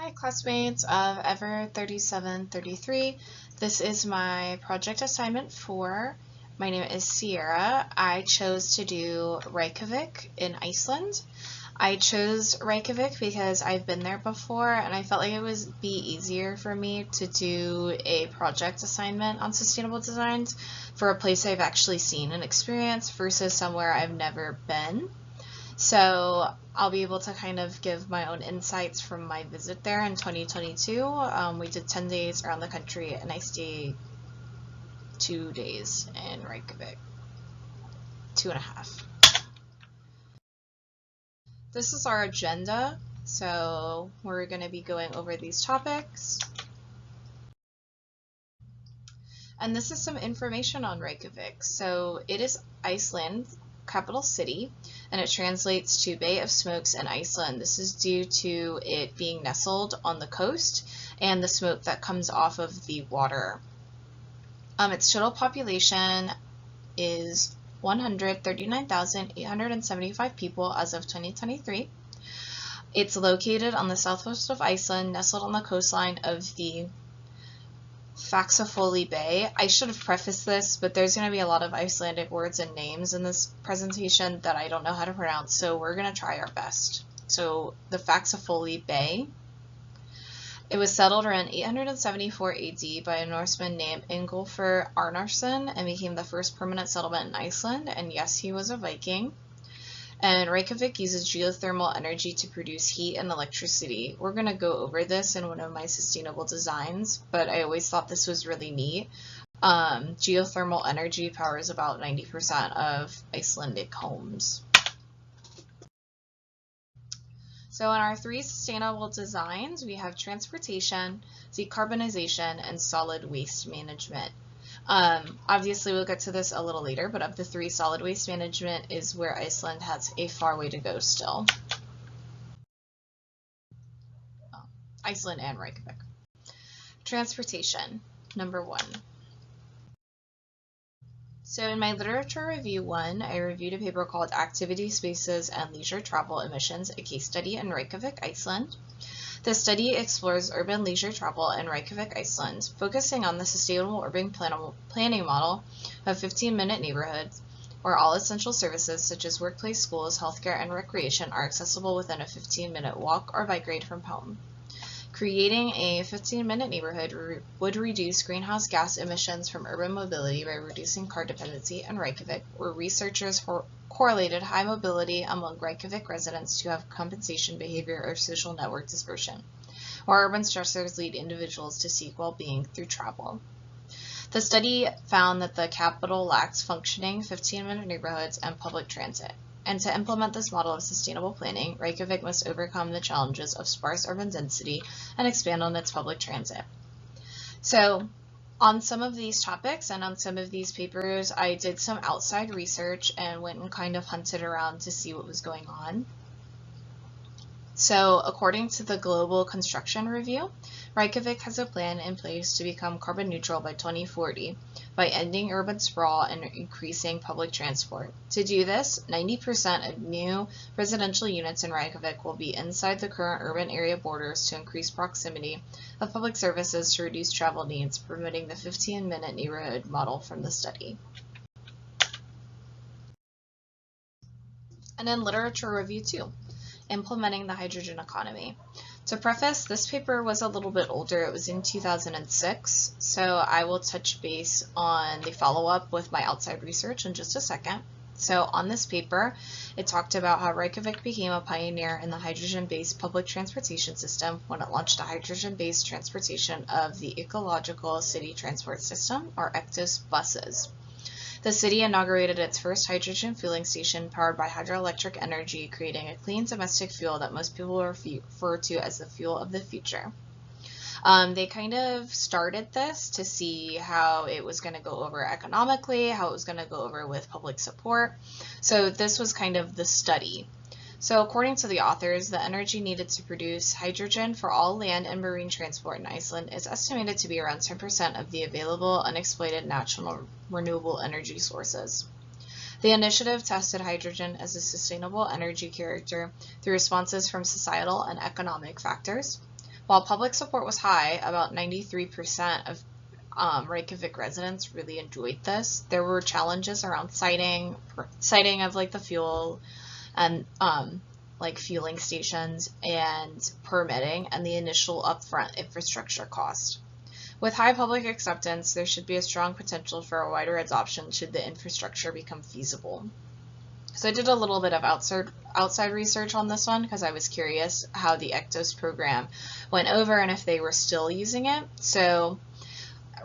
Hi classmates of Ever 3733. This is my project assignment 4. My name is Sierra. I chose to do Reykjavik in Iceland. I chose Reykjavik because I've been there before and I felt like it would be easier for me to do a project assignment on sustainable designs for a place I've actually seen and experienced versus somewhere I've never been. So I'll be able to kind of give my own insights from my visit there in 2022. We did 10 days around the country and I stayed 2 days in Reykjavik, 2.5. This is our agenda. So we're going to be going over these topics. And this is some information on Reykjavik. So it is Iceland's capital city, and it translates to Bay of Smokes in Iceland. This is due to it being nestled on the coast and the smoke that comes off of the water. Its total population is 139,875 people as of 2023. It's located on the southwest of Iceland, nestled on the coastline of the Faxafoli Bay. I should have prefaced this, but there's going to be a lot of Icelandic words and names in this presentation that I don't know how to pronounce, so we're going to try our best. So the Faxafoli Bay. It was settled around 874 AD by a Norseman named Ingolfur Arnarson and became the first permanent settlement in Iceland, and yes, he was a Viking. And Reykjavik uses geothermal energy to produce heat and electricity. We're going to go over this in one of my sustainable designs, but I always thought this was really neat. Geothermal energy powers about 90% of Icelandic homes. So in our 3 sustainable designs, we have transportation, decarbonization, and solid waste management. Obviously, we'll get to this a little later, but of the 3, solid waste management is where Iceland has a far way to go still. Iceland and Reykjavik. Transportation, number 1. So in my literature review 1, I reviewed a paper called Activity Spaces and Leisure Travel Emissions, a case study in Reykjavik, Iceland. The study explores urban leisure travel in Reykjavik, Iceland, focusing on the sustainable urban planning model of 15-minute neighborhoods, where all essential services such as workplace, schools, healthcare, and recreation are accessible within a 15-minute walk or bike ride from home. Creating a 15-minute neighborhood would reduce greenhouse gas emissions from urban mobility by reducing car dependency in Reykjavik, where researchers correlated high mobility among Reykjavik residents to have compensation behavior or social network dispersion, where urban stressors lead individuals to seek well-being through travel. The study found that the capital lacks functioning 15-minute neighborhoods and public transit. And to implement this model of sustainable planning, Reykjavik must overcome the challenges of sparse urban density and expand on its public transit. So on some of these topics and on some of these papers, I did some outside research and went and kind of hunted around to see what was going on. So according to the Global Construction Review, Reykjavik has a plan in place to become carbon neutral by 2040 by ending urban sprawl and increasing public transport. To do this, 90% of new residential units in Reykjavik will be inside the current urban area borders to increase proximity of public services to reduce travel needs, promoting the 15-minute neighborhood model from the study. And then literature review 2. Implementing the hydrogen economy. To preface, this paper was a little bit older. It was in 2006, so I will touch base on the follow-up with my outside research in just a second. So on this paper, it talked about how Reykjavik became a pioneer in the hydrogen-based public transportation system when it launched a hydrogen-based transportation of the Ecological City Transport System, or ECTOS buses. The city inaugurated its first hydrogen fueling station powered by hydroelectric energy, creating a clean domestic fuel that most people refer to as the fuel of the future. They kind of started this to see how it was going to go over economically, how it was going to go over with public support. So this was kind of the study. So according to the authors, the energy needed to produce hydrogen for all land and marine transport in Iceland is estimated to be around 10% of the available unexploited natural renewable energy sources. The initiative tested hydrogen as a sustainable energy character through responses from societal and economic factors. While public support was high, about 93% of Reykjavik residents really enjoyed this. There were challenges around siting of like the fuel and like fueling stations and permitting and the initial upfront infrastructure cost. With high public acceptance, there should be a strong potential for a wider adoption should the infrastructure become feasible. So I did a little bit of outside research on this one because I was curious how the ECTOS program went over and if they were still using it. So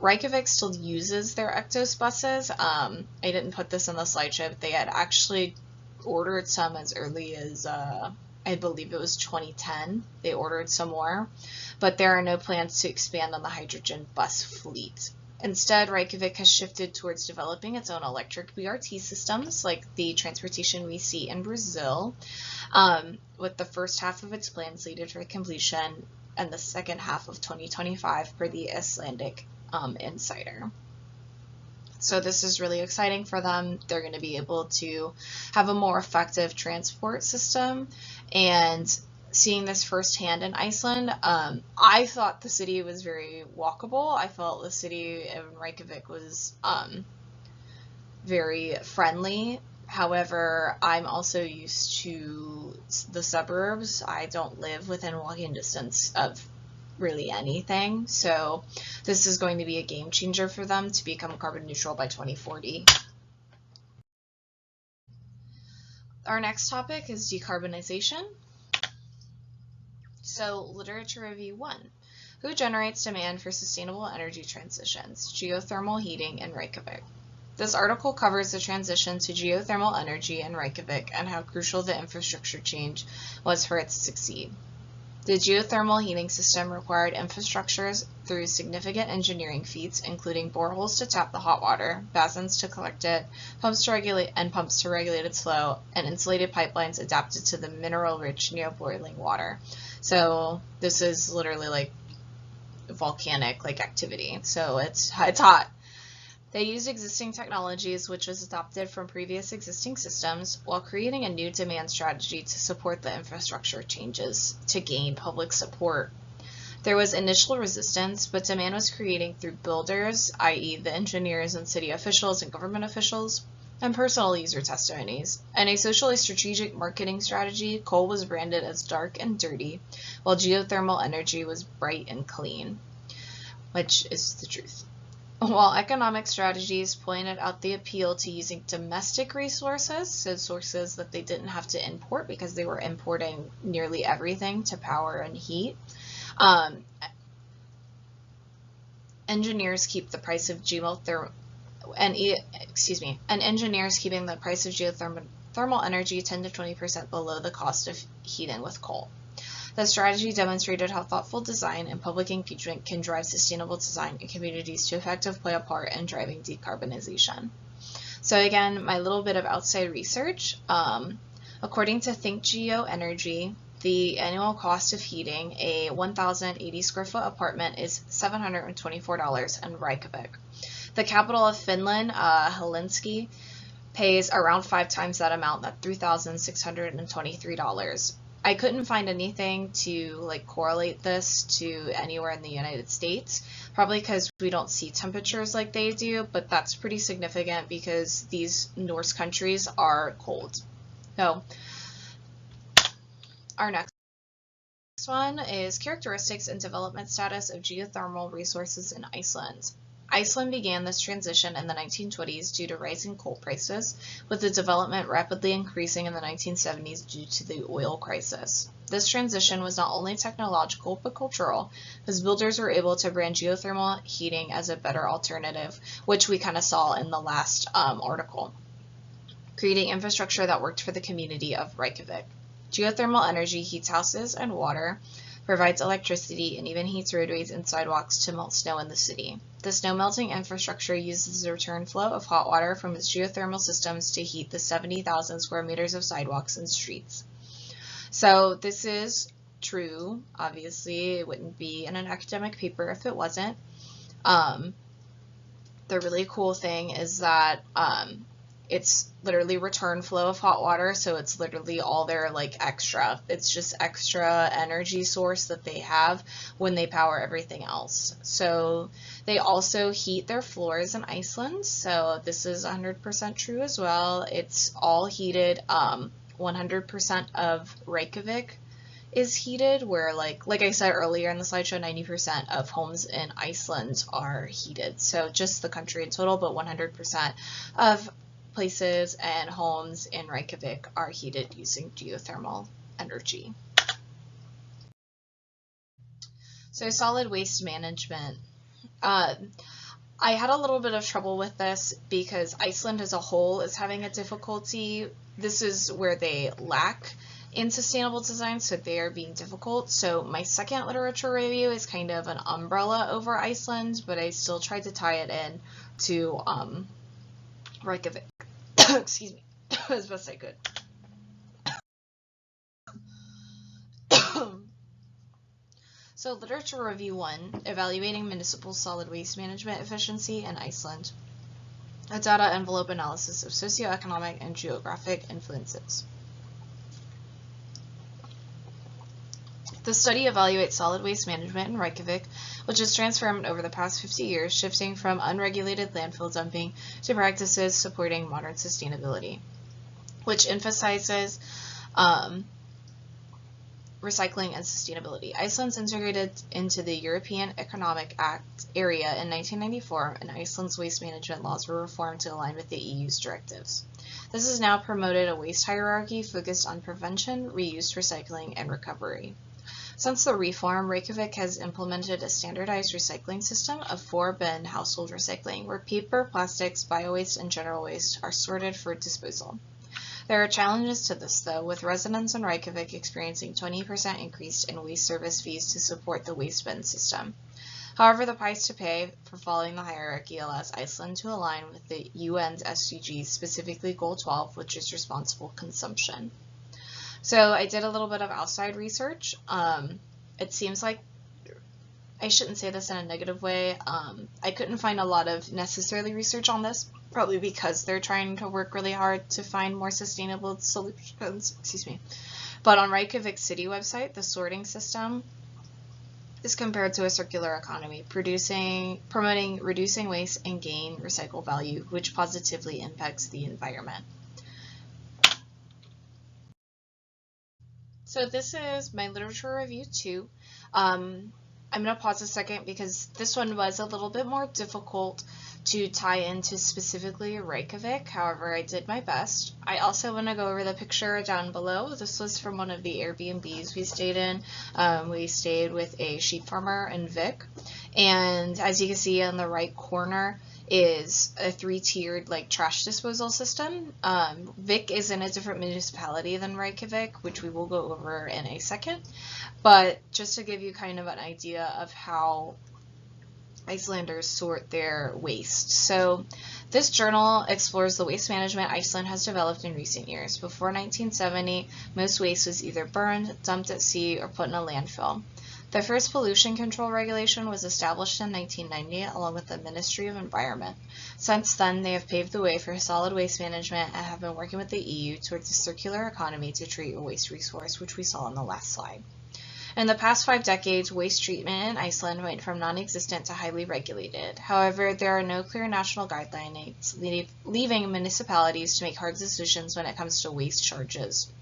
Reykjavik still uses their ECTOS buses. I didn't put this in the slideshow, but they had actually ordered some as early as I believe it was 2010. They ordered some more, but there are no plans to expand on the hydrogen bus fleet. Instead, Reykjavik has shifted towards developing its own electric BRT systems, like the transportation we see in Brazil, with the first half of its plan slated for completion and the second half of 2025 per the Icelandic Insider. So this is really exciting for them. They're going to be able to have a more effective transport system, and seeing this firsthand in Iceland, I thought the city was very walkable. I felt the city in Reykjavik was very friendly. However, I'm also used to the suburbs. I don't live within walking distance of really anything. So this is going to be a game changer for them to become carbon neutral by 2040. Our next topic is decarbonization. So literature review 1. Who generates demand for sustainable energy transitions? Geothermal heating in Reykjavik. This article covers the transition to geothermal energy in Reykjavik and how crucial the infrastructure change was for it to succeed. The geothermal heating system required infrastructures through significant engineering feats, including boreholes to tap the hot water, basins to collect it, pumps to regulate its flow, and insulated pipelines adapted to the mineral-rich near-boiling water. So this is literally like volcanic activity. So it's hot. They used existing technologies, which was adopted from previous existing systems, while creating a new demand strategy to support the infrastructure changes to gain public support. There was initial resistance, but demand was created through builders, i.e. the engineers and city officials and government officials, and personal user testimonies. And a socially strategic marketing strategy, coal was branded as dark and dirty, while geothermal energy was bright and clean, which is the truth. While economic strategies pointed out the appeal to using domestic resources, so sources that they didn't have to import because they were importing nearly everything to power and heat, engineers keep the price of engineers keeping the price of geothermal energy 10 to 20% below the cost of heating with coal. The strategy demonstrated how thoughtful design and public engagement can drive sustainable design in communities to effectively play a part in driving decarbonization. So again, my little bit of outside research. According to Think Geo Energy, the annual cost of heating a 1,080 square foot apartment is $724 in Reykjavik. The capital of Finland, Helsinki, pays around 5 times that amount, at $3,623. I couldn't find anything to correlate this to anywhere in the United States, probably because we don't see temperatures like they do, but that's pretty significant because these Norse countries are cold. So our next one is characteristics and development status of geothermal resources in Iceland. Iceland began this transition in the 1920s due to rising coal prices, with the development rapidly increasing in the 1970s due to the oil crisis. This transition was not only technological but cultural, as builders were able to brand geothermal heating as a better alternative, which we kind of saw in the last article, creating infrastructure that worked for the community of Reykjavik. Geothermal energy heats houses and water, provides electricity, and even heats roadways and sidewalks to melt snow in the city. The snow melting infrastructure uses the return flow of hot water from its geothermal systems to heat the 70,000 square meters of sidewalks and streets. So this is true. Obviously, it wouldn't be in an academic paper if it wasn't. The really cool thing is that it's literally return flow of hot water, so it's literally all their like extra. It's just extra energy source that they have when they power everything else. So they also heat their floors in Iceland, so this is 100% true as well. It's all heated. 100% of Reykjavik is heated, where like I said earlier in the slideshow, 90% of homes in Iceland are heated. So just the country in total, but 100% of places and homes in Reykjavik are heated using geothermal energy. So solid waste management. I had a little bit of trouble with this because Iceland as a whole is having a difficulty. This is where they lack in sustainable design, so they are being difficult. So my second literature review is kind of an umbrella over Iceland, but I still tried to tie it in to Reykjavik. Excuse me, as best I could. So literature review 1, evaluating municipal solid waste management efficiency in Iceland. A data envelope analysis of socioeconomic and geographic influences. The study evaluates solid waste management in Reykjavik, which has transformed over the past 50 years, shifting from unregulated landfill dumping to practices supporting modern sustainability, which emphasizes recycling and sustainability. Iceland's integrated into the European Economic Act area in 1994, and Iceland's waste management laws were reformed to align with the EU's directives. This has now promoted a waste hierarchy focused on prevention, reuse, recycling, and recovery. Since the reform, Reykjavik has implemented a standardized recycling system of 4-bin household recycling, where paper, plastics, biowaste, and general waste are sorted for disposal. There are challenges to this, though, with residents in Reykjavik experiencing 20% increase in waste service fees to support the waste bin system. However, the price to pay for following the hierarchy allows Iceland to align with the UN's SDGs, specifically Goal 12, which is responsible consumption. So I did a little bit of outside research. It seems like, I shouldn't say this in a negative way, I couldn't find a lot of necessarily research on this, probably because they're trying to work really hard to find more sustainable solutions, But on Reykjavik City website, the sorting system is compared to a circular economy, promoting reducing waste and gain recycle value, which positively impacts the environment. So this is my literature review 2. I'm going to pause a second because this one was a little bit more difficult to tie into specifically Reykjavik. However, I did my best. I also want to go over the picture down below. This was from one of the Airbnbs we stayed in. We stayed with a sheep farmer in Vik. And as you can see on the right corner is a 3-tiered like trash disposal system. Vik is in a different municipality than Reykjavik, which we will go over in a second. But just to give you kind of an idea of how Icelanders sort their waste. So this journal explores the waste management Iceland has developed in recent years. Before 1970, most waste was either burned, dumped at sea, or put in a landfill. The first pollution control regulation was established in 1990 along with the Ministry of Environment. Since then, they have paved the way for solid waste management and have been working with the EU towards a circular economy to treat a waste resource, which we saw on the last slide. In the past 5 decades, waste treatment in Iceland went from non-existent to highly regulated. However, there are no clear national guidelines, leaving municipalities to make hard decisions when it comes to waste charges.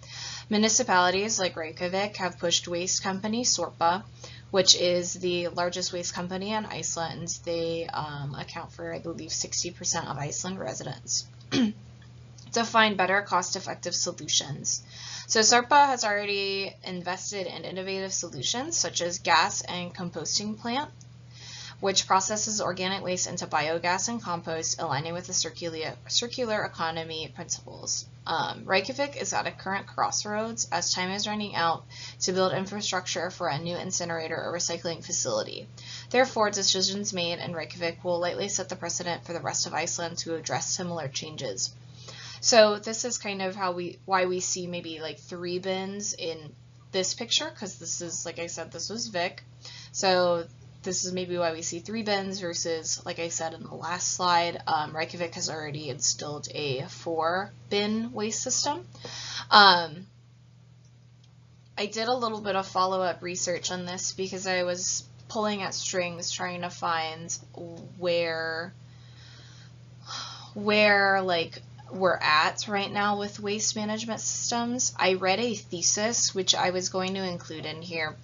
Municipalities like Reykjavik have pushed waste company Sorpa, which is the largest waste company in Iceland. They account for, I believe, 60% of Iceland residents, to find better cost-effective solutions. So Sorpa has already invested in innovative solutions such as gas and composting plant, which processes organic waste into biogas and compost, aligning with the circular economy principles. Reykjavik is at a current crossroads as time is running out to build infrastructure for a new incinerator or recycling facility. Therefore, decisions made in Reykjavik will likely set the precedent for the rest of Iceland to address similar changes. So this is kind of why we see maybe like 3 bins in this picture, because this is, like I said, this was Vik. So this is maybe why we see 3 bins versus, like I said in the last slide, Reykjavik has already instilled a 4-bin waste system. I did a little bit of follow-up research on this because I was pulling at strings trying to find where like we're at right now with waste management systems. I read a thesis, which I was going to include in here,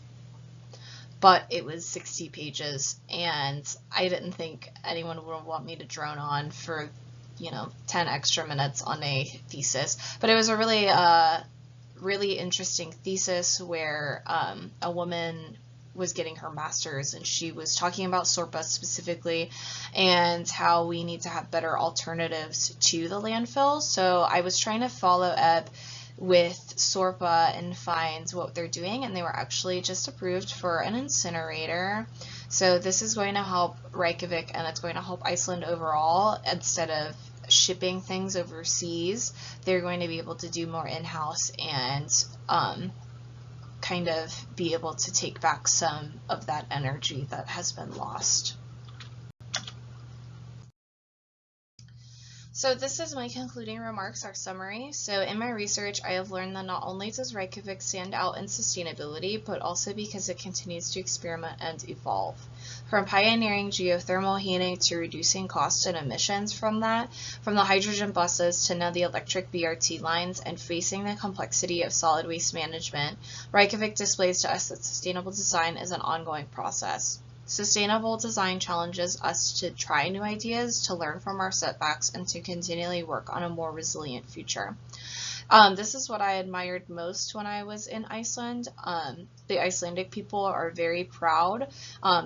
but it was 60 pages, and I didn't think anyone would want me to drone on for, 10 extra minutes on a thesis. But it was a really interesting thesis where a woman was getting her master's, and she was talking about SORPA specifically and how we need to have better alternatives to the landfill. So I was trying to follow up with SORPA and find what they're doing, and they were actually just approved for an incinerator. So this is going to help Reykjavik, and it's going to help Iceland overall. Instead of shipping things overseas, they're going to be able to do more in-house and kind of be able to take back some of that energy that has been lost. So this is my concluding remarks, our summary. So in my research, I have learned that not only does Reykjavik stand out in sustainability, but also because it continues to experiment and evolve. From pioneering geothermal heating to reducing costs and emissions from the hydrogen buses to now the electric BRT lines, and facing the complexity of solid waste management, Reykjavik displays to us that sustainable design is an ongoing process. Sustainable design challenges us to try new ideas, to learn from our setbacks, and to continually work on a more resilient future. This is what I admired most when I was in Iceland. The Icelandic people are very proud.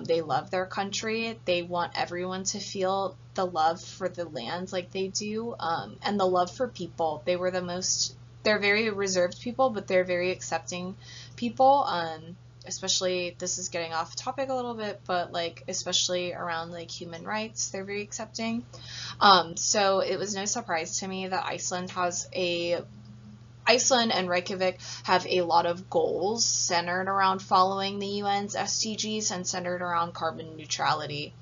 They love their country. They want everyone to feel the love for the land like they do, and the love for people. They're very reserved people, but they're very accepting people. Especially, this is getting off topic a little bit, but especially around human rights, they're very accepting. So it was no surprise to me that Iceland and Reykjavik have a lot of goals centered around following the UN's SDGs and centered around carbon neutrality.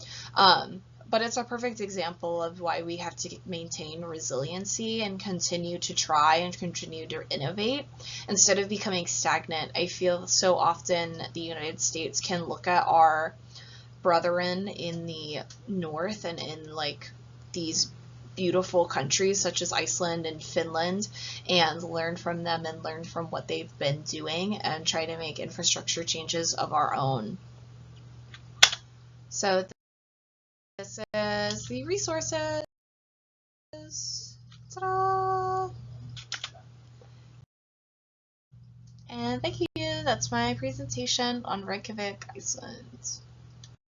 But it's a perfect example of why we have to maintain resiliency and continue to try and continue to innovate instead of becoming stagnant. I feel so often the United States can look at our brethren in the north and in these beautiful countries such as Iceland and Finland and learn from them and learn from what they've been doing and try to make infrastructure changes of our own. So this is the resources. Ta-da! And thank you. That's my presentation on Reykjavik, Iceland.